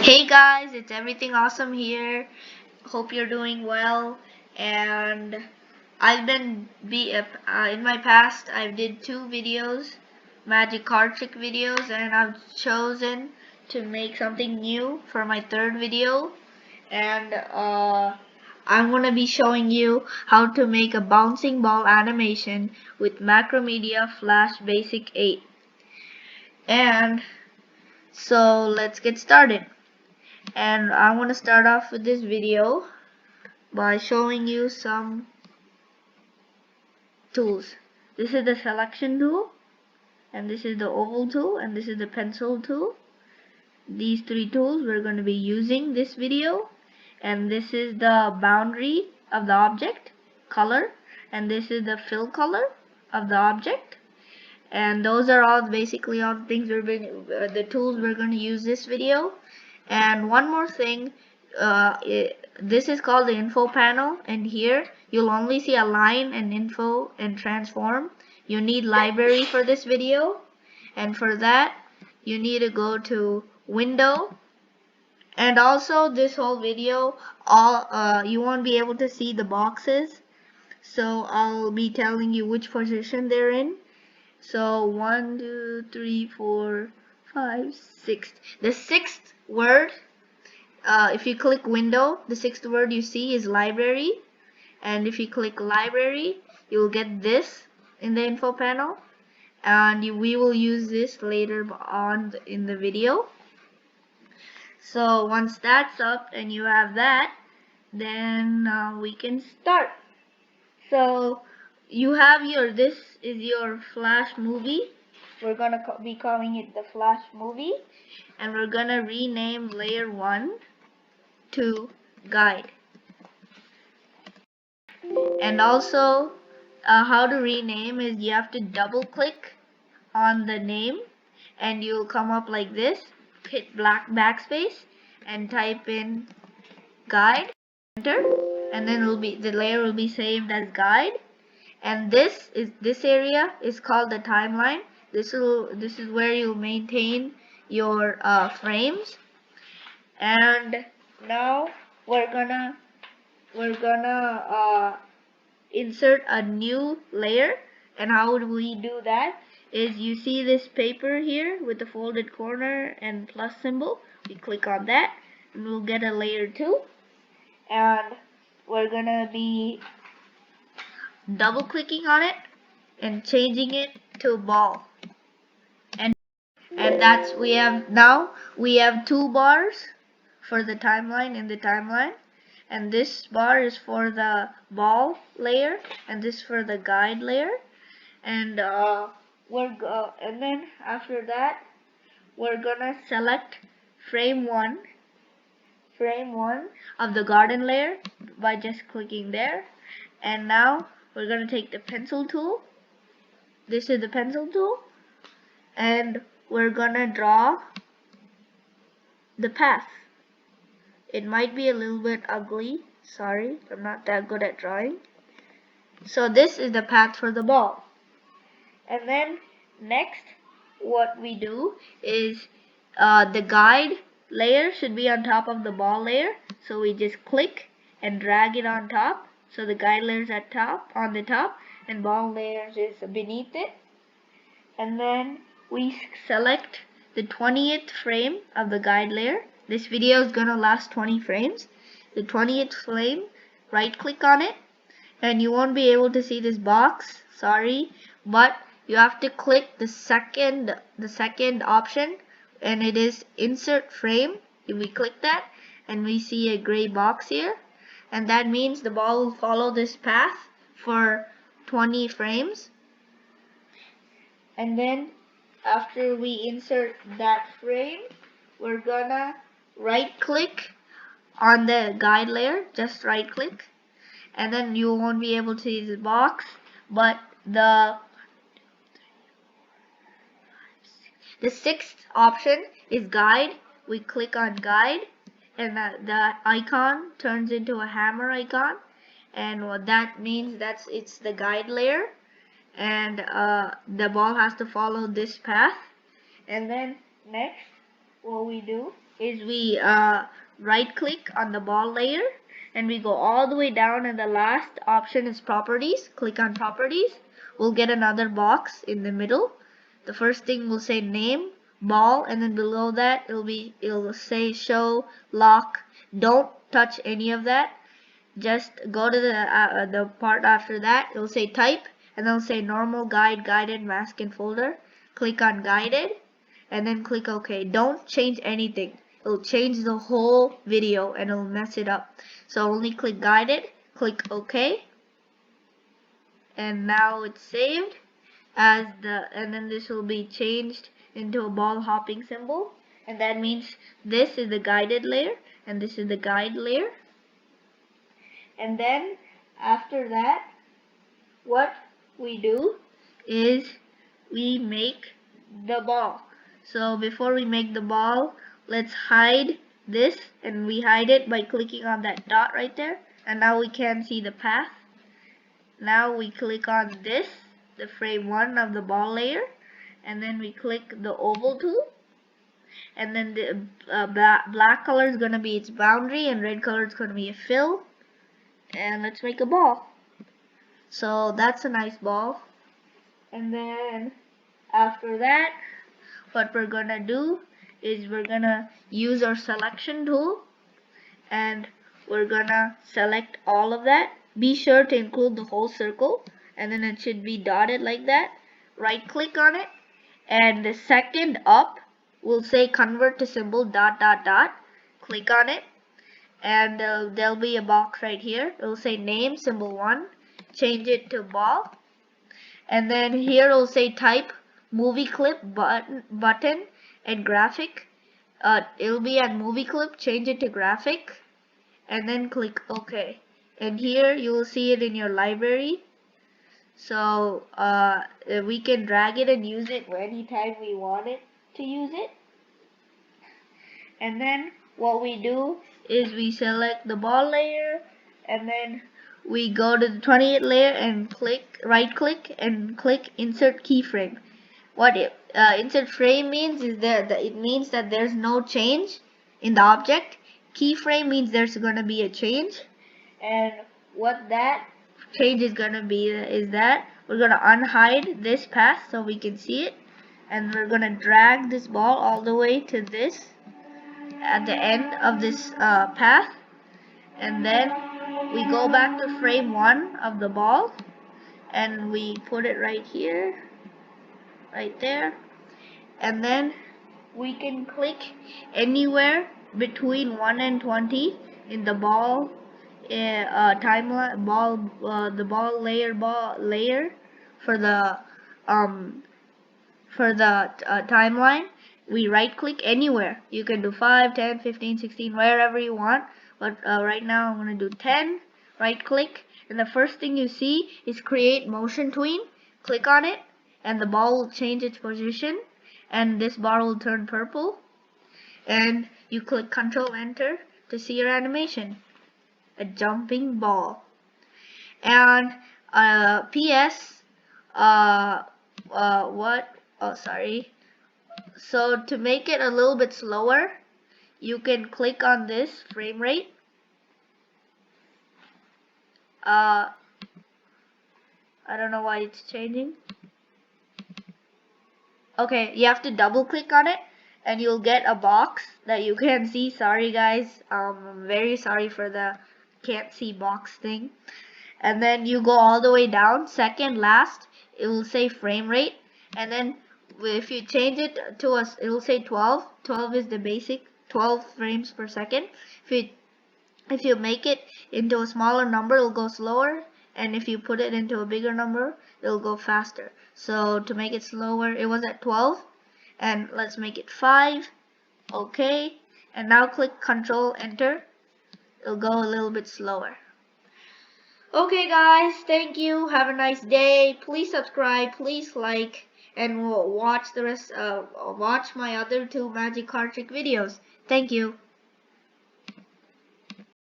Hey guys, it's Everything Awesome here. Hope you're doing well. And I've been in my past I did 2 videos, magic card trick videos, and I've chosen to make something new for my 3rd video. And I'm gonna be showing you how to make a bouncing ball animation with Macromedia Flash Basic 8. And so let's get started. And I want to start off with this video by showing you some tools. This is the selection tool, and this is the oval tool, and this is the pencil tool. These 3 tools we're going to be using this video, and this is the boundary of the object, color, and this is the fill color of the object. And those are all basically all the things the tools we're going to use this video. And one more thing, this is called the info panel, and here you'll only see a line and info and transform. You need library for this video, and for that you need to go to window. And also this whole video, you won't be able to see the boxes, so I'll be telling you which position they're in. So 1, 2, 3, 4, 5, 6. The 6th word, if you click window, the 6th word you see is library. And if you click library, you will get this in the info panel. And we will use this later on in the video. So once that's up and you have that, then we can start. So you have this is your Flash movie. We're gonna be calling it the Flash movie, and we're gonna rename layer 1 to guide. And also how to rename is you have to double click on the name, and you'll come up like this. Hit backspace and type in guide, enter, and then the layer will be saved as guide. And this area is called the timeline. This is where you maintain your frames. And now we're gonna insert a new layer. And how would we do that? Is you see this paper here with the folded corner and plus symbol. We click on that, and we'll get a layer 2. And we're gonna be double clicking on it and changing it to ball. And that's we have 2 bars for the timeline in the timeline, and this bar is for the ball layer and this for the guide layer. And and then after that we're gonna select frame 1 of the garden layer by just clicking there. And now we're going to take the pencil tool. This is the pencil tool. And we're going to draw the path. It might be a little bit ugly. Sorry, I'm not that good at drawing. So this is the path for the ball. And then next, what we do is the guide layer should be on top of the ball layer. So we just click and drag it on top. So the guide layer is on the top, and ball layers is beneath it. And then we select the 20th frame of the guide layer. This video is gonna last 20 frames. The 20th frame, right click on it, and you won't be able to see this box, sorry, but you have to click the second option, and it is insert frame. If we click that, and we see a gray box here, and that means the ball will follow this path for 20 frames. And then after we insert that frame, we're gonna right click on the guide layer, just right click, and then you won't be able to see the box, but the 6th option is guide. We click on guide, and the icon turns into a hammer icon, and what that means, it's the guide layer, and the ball has to follow this path. And then next, what we do is we right click on the ball layer and we go all the way down, and the last option is properties. Click on properties. We'll get another box in the middle. The first thing will say name, ball, and then below that it'll say show, lock. Don't touch any of that. Just go to the part after that. It'll say type, and it'll say normal, guide, guided, mask, and folder. Click on guided and then click OK. Don't change anything. It'll change the whole video and it'll mess it up. So only click guided, click OK, and now it's saved as and then this will be changed into a ball hopping symbol, and that means this is the guided layer and this is the guide layer. And then after that, what we do is we make the ball. So before we make the ball, let's hide this, and we hide it by clicking on that dot right there, and now we can see the path. Now we click on this, the frame 1 of the ball layer, and then we click the oval tool, and then the black color is going to be its boundary and red color is going to be a fill, and let's make a ball. So that's a nice ball. And then after that, what we're gonna do is we're gonna use our selection tool and we're gonna select all of that. Be sure to include the whole circle, and then it should be dotted like that. Right click on it, and the second up will say convert to symbol dot dot dot. Click on it, and there'll be a box right here. It will say name symbol 1. Change it to ball, and then here it will say type movie clip button and graphic. It'll be at movie clip. Change it to graphic, and then click OK. And here you will see it in your library. So we can drag it and use it anytime we want it to use it. And then what we do is we select the ball layer, and then we go to the 28 layer and right click and click insert keyframe. What insert frame means is that it means that there's no change in the object. Keyframe means there's going to be a change, and what that change is going to be is that we're going to unhide this path so we can see it, and we're going to drag this ball all the way to this at the end of this path, and then we go back to frame 1 of the ball and we put it right here, right there, and then we can click anywhere between 1 and 20 in the ball timeline, the ball layer for the timeline. We right click anywhere. You can do 5, 10, 15, 16, wherever you want, but right now I'm going to do 10. Right click, and the first thing you see is create motion tween. Click on it and the ball will change its position, and this bar will turn purple, and you click Control Enter to see your animation, a jumping ball. And PS so to make it a little bit slower, you can click on this frame rate. I don't know why it's changing. Okay, you have to double click on it and you'll get a box that you can see. Sorry guys, I'm very sorry for the can't see box thing. And then you go all the way down, second last, it will say frame rate, and then if you change it to it will say 12. 12 is the basic, 12 frames per second. If you make it into a smaller number, it'll go slower, and if you put it into a bigger number, it'll go faster. So to make it slower, it was at 12, and let's make it 5. Okay, and now click Control Enter. It'll go a little bit slower. Okay guys, thank you. Have a nice day. Please subscribe, please like, and watch the rest. Watch my other 2 magic card trick videos. Thank you.